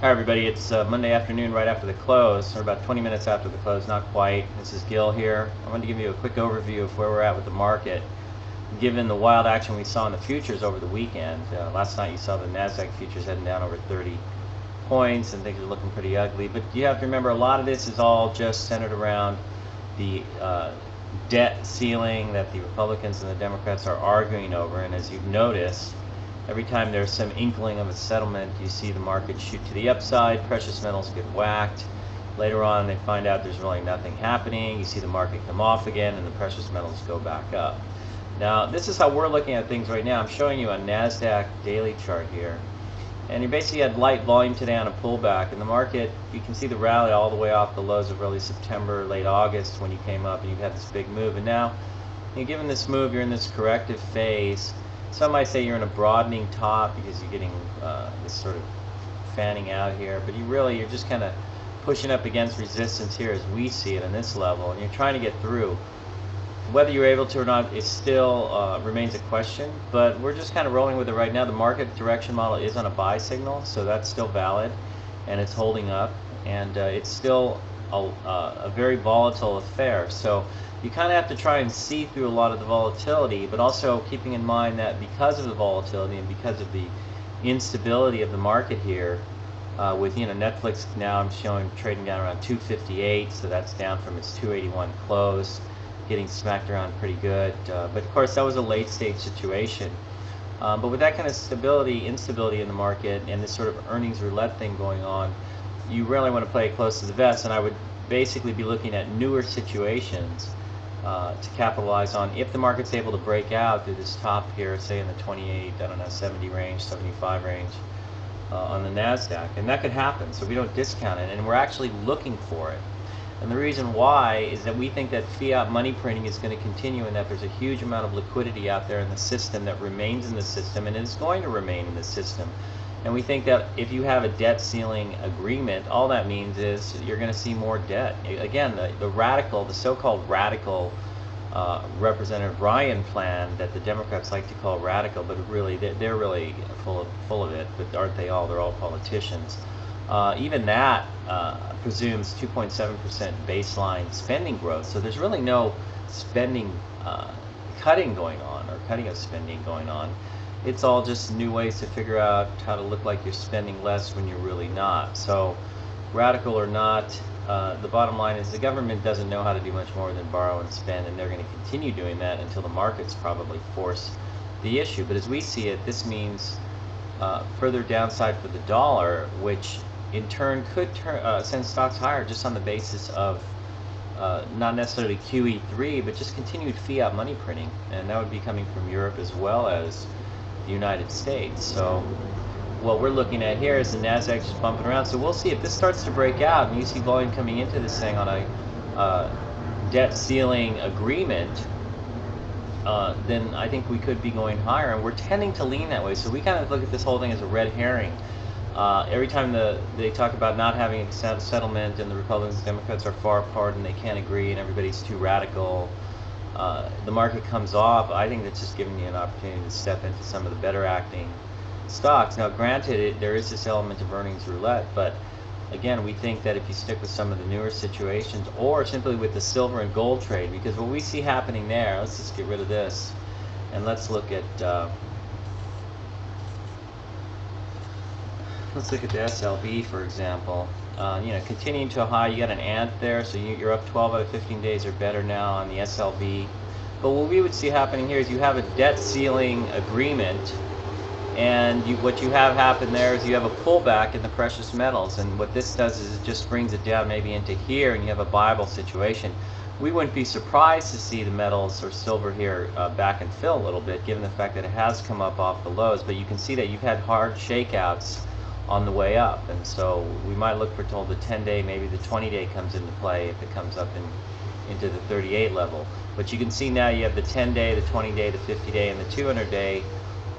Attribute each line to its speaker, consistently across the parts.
Speaker 1: Hi everybody, it's Monday afternoon right after the close, or about 20 minutes after the close, not quite. This is Gil here. I wanted to give you a quick overview of where we're at with the market, given the wild action we saw in the futures over the weekend. Last night you saw the NASDAQ futures heading down over 30 points, and things are looking pretty ugly. But you have to remember, a lot of this is all just centered around the debt ceiling that the Republicans and the Democrats are arguing over, and as you've noticed, every time there's some inkling of a settlement, you see the market shoot to the upside, precious metals get whacked. Later on, they find out there's really nothing happening. You see the market come off again, and the precious metals go back up. Now, this is how we're looking at things right now. I'm showing you a NASDAQ daily chart here. And you basically had light volume today on a pullback. And the market, you can see the rally all the way off the lows of early September, late August when you came up and you had this big move. And now, given this move, you're in this corrective phase. Some might say you're in a broadening top because you're getting this sort of fanning out here, but you're just kind of pushing up against resistance here as we see it on this level, and you're trying to get through. Whether you're able to or not is still remains a question, but we're just kind of rolling with it right now. The market direction model is on a buy signal, so that's still valid, and it's holding up, and it's still a very volatile affair. So you kind of have to try and see through a lot of the volatility, but also keeping in mind that because of the volatility and because of the instability of the market here, with Netflix now I'm showing trading down around 258, so that's down from its 281 close, getting smacked around pretty good. But of course that was a late stage situation. But with that kind of instability in the market, and this sort of earnings roulette thing going on, you really want to play it close to the vest, and I would basically be looking at newer situations to capitalize on if the market's able to break out through this top here, say in the 28, 70 range, 75 range on the NASDAQ. And that could happen, so we don't discount it, and we're actually looking for it. And the reason why is that we think that fiat money printing is going to continue, and that there's a huge amount of liquidity out there in the system that remains in the system and is going to remain in the system. And we think that if you have a debt ceiling agreement, all that means is you're going to see more debt. Again, the so-called radical Representative Ryan plan that the Democrats like to call radical, but really they're really full of it. But aren't they all? They're all politicians. Even that presumes 2.7% baseline spending growth. So there's really no spending cutting going on, or cutting of spending going on. It's all just new ways to figure out how to look like you're spending less when you're really not. So radical or not, the bottom line is the government doesn't know how to do much more than borrow and spend, and they're going to continue doing that until the markets probably force the issue. But as we see it, this means further downside for the dollar, which in turn could send stocks higher just on the basis of not necessarily QE3, but just continued fiat money printing, and that would be coming from Europe as well as the United States. So what we're looking at here is the NASDAQ just bumping around. So we'll see if this starts to break out and you see volume coming into this thing on a debt ceiling agreement, then I think we could be going higher, and we're tending to lean that way. So we kind of look at this whole thing as a red herring. Every time they talk about not having a settlement, and the Republicans and Democrats are far apart and they can't agree and everybody's too radical, the market comes off. I think that's just giving you an opportunity to step into some of the better acting stocks. Now granted, there is this element of earnings roulette, but again, we think that if you stick with some of the newer situations, or simply with the silver and gold trade, because what we see happening there, let's just get rid of this and let's look at the SLB, for example. Continuing to a high, you got an ant there, so you're up 12 out of 15 days or better now on the SLB. But what we would see happening here is you have a debt ceiling agreement, and what you have happen there is you have a pullback in the precious metals, and what this does is it just brings it down maybe into here, and you have a viable situation. We wouldn't be surprised to see the metals or silver here back and fill a little bit, given the fact that it has come up off the lows, but you can see that you've had hard shakeouts on the way up, and so we might look for the 10-day, maybe the 20-day comes into play if it comes up into the 38 level. But you can see now you have the 10-day, the 20-day, the 50-day, and the 200-day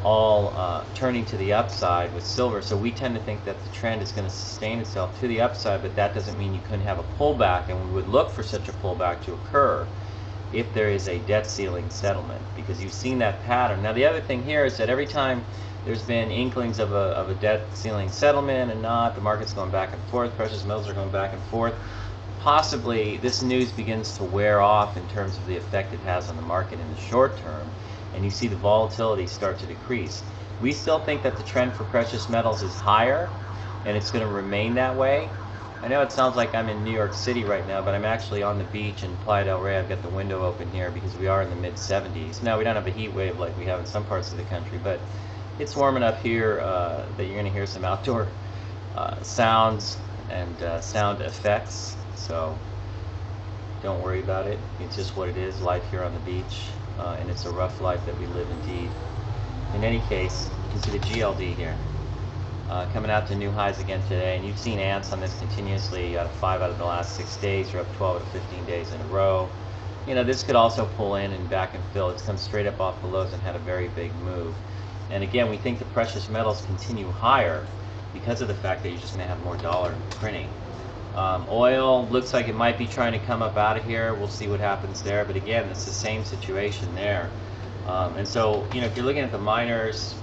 Speaker 1: all turning to the upside with silver. So we tend to think that the trend is going to sustain itself to the upside, but that doesn't mean you couldn't have a pullback, and we would look for such a pullback to occur if there is a debt ceiling settlement, because you've seen that pattern. Now the other thing here is that every time there's been inklings of a debt ceiling settlement and not. The market's going back and forth. Precious metals are going back and forth. Possibly this news begins to wear off in terms of the effect it has on the market in the short term, and you see the volatility start to decrease. We still think that the trend for precious metals is higher, and it's going to remain that way. I know it sounds like I'm in New York City right now, but I'm actually on the beach in Playa del Rey. I've got the window open here because we are in the mid-70s. Now, we don't have a heat wave like we have in some parts of the country, but it's warm enough here that you're going to hear some outdoor sounds and sound effects. So don't worry about it. It's just what it is, life here on the beach, and it's a rough life that we live indeed. In any case, you can see the GLD here coming out to new highs again today, and you've seen ants on this continuously. You got 5 out of the last 6 days. You're up 12 out of 15 days in a row. You know, this could also pull in and back and fill. It's come straight up off the lows and had a very big move. And again, we think the precious metals continue higher because of the fact that you just may have more dollar printing. Oil looks like it might be trying to come up out of here. We'll see what happens there. But again, it's the same situation there. And so, you know, if you're looking at the miners,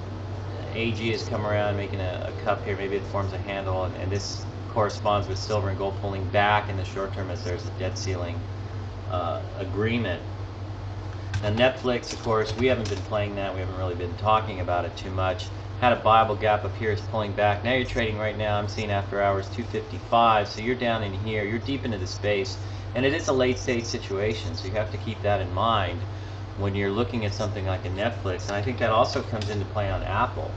Speaker 1: AG has come around making a cup here. Maybe it forms a handle. And this corresponds with silver and gold pulling back in the short term as there's a debt ceiling agreement. Now, Netflix, of course, we haven't been playing that. We haven't really been talking about it too much. Had a Bible gap up here, is pulling back. Now you're trading right now, I'm seeing after hours 255, so you're down in here, you're deep into the space, and it is a late stage situation, so you have to keep that in mind when you're looking at something like a Netflix, and I think that also comes into play on Apple.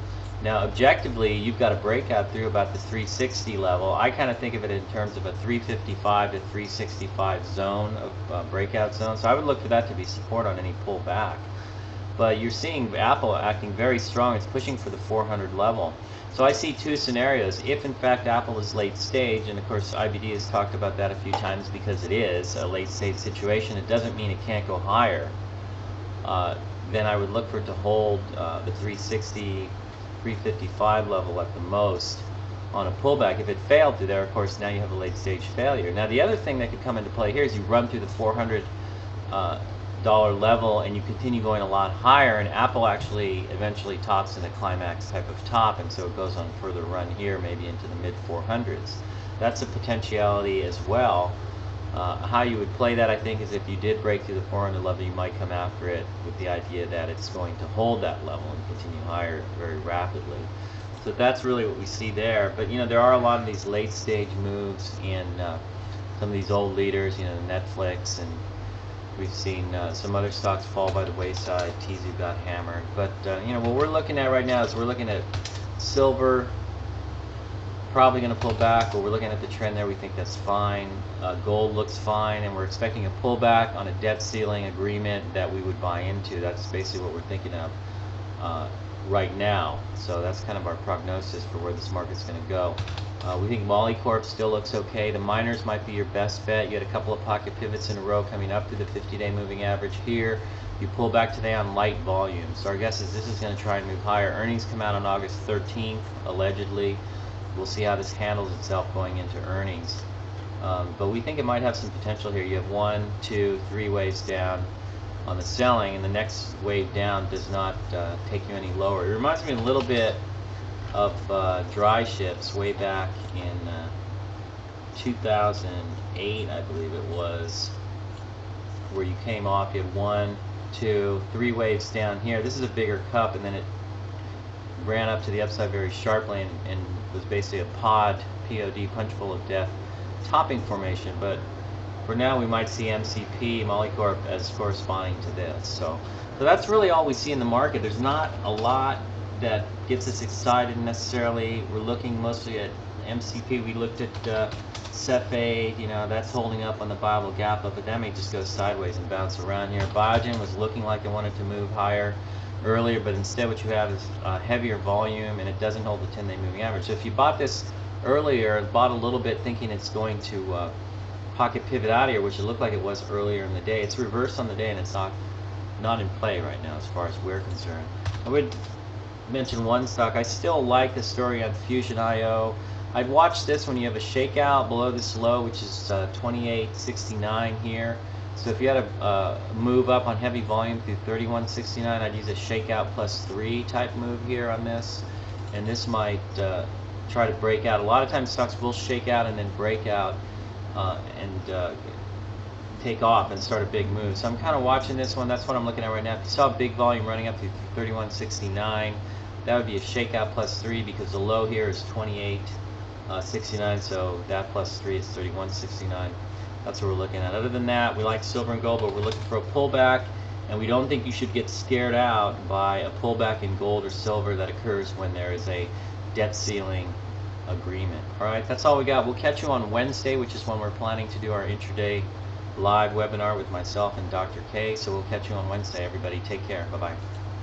Speaker 1: Now, objectively, you've got a breakout through about the 360 level. I kind of think of it in terms of a 355 to 365 zone, of breakout zone, so I would look for that to be support on any pullback. But you're seeing Apple acting very strong. It's pushing for the 400 level. So I see two scenarios. If, in fact, Apple is late stage, and, of course, IBD has talked about that a few times because it is a late stage situation, it doesn't mean it can't go higher. Then I would look for it to hold the 360, 355 level at the most on a pullback. If it failed through there, of course, now you have a late stage failure. Now, the other thing that could come into play here is you run through the 400 dollar level and you continue going a lot higher, and Apple actually eventually tops in a climax type of top, and so it goes on further run here, maybe into the mid 400s. That's a potentiality as well. How you would play that, I think, is if you did break through the 400 level, you might come after it with the idea that it's going to hold that level and continue higher very rapidly. So that's really what we see there. But, you know, there are a lot of these late stage moves in some of these old leaders, you know, Netflix, and we've seen some other stocks fall by the wayside. Tizu got hammered. But, you know, what we're looking at right now is we're looking at silver probably going to pull back, but we're looking at the trend there. We think that's fine. Gold looks fine, and we're expecting a pullback on a debt ceiling agreement that we would buy into. That's basically what we're thinking of right now. So that's kind of our prognosis for where this market's going to go. We think Molycorp still looks okay. The miners might be your best bet. You had a couple of pocket pivots in a row coming up through the 50-day moving average here. You pull back today on light volume. So our guess is this is going to try and move higher. Earnings come out on August 13th, allegedly. We'll see how this handles itself going into earnings. But we think it might have some potential here. You have 1, 2, 3 waves down on the selling, and the next wave down does not take you any lower. It reminds me a little bit of dry ships way back in 2008, I believe it was, where you came off, you had 1, 2, 3 waves down here. This is a bigger cup, and then it ran up to the upside very sharply and was basically a POD, punch bowl of death, topping formation. But for now, we might see MCP, Molycorp, as corresponding to this. So that's really all we see in the market. There's not a lot that gets us excited necessarily. We're looking mostly at MCP. We looked at Cephate, you know, that's holding up on the Bible gap up, but that may just go sideways and bounce around here. Biogen was looking like it wanted to move higher earlier, but instead what you have is heavier volume, and it doesn't hold the 10-day moving average. So if you bought this earlier, bought a little bit thinking it's going to pocket pivot out of here, which it looked like it was earlier in the day, it's reversed on the day, and it's not in play right now as far as we're concerned. I would mention one stock. I still like the story on Fusion.io. I'd watch this when you have a shakeout below this low, which is 28.69 here. So if you had a move up on heavy volume through 3169, I'd use a shakeout plus 3 type move here on this, and this might try to break out. A lot of times stocks will shake out and then break out and take off and start a big move. So I'm kind of watching this one. That's what I'm looking at right now. If you saw big volume running up to 3169, that would be a shakeout plus 3, because the low here is 28.69, so that plus 3 is 31.69. That's what we're looking at. Other than that, we like silver and gold, but we're looking for a pullback, and we don't think you should get scared out by a pullback in gold or silver that occurs when there is a debt ceiling agreement. All right, that's all we got. We'll catch you on Wednesday, which is when we're planning to do our intraday live webinar with myself and Dr. K. So we'll catch you on Wednesday, everybody. Take care. Bye-bye.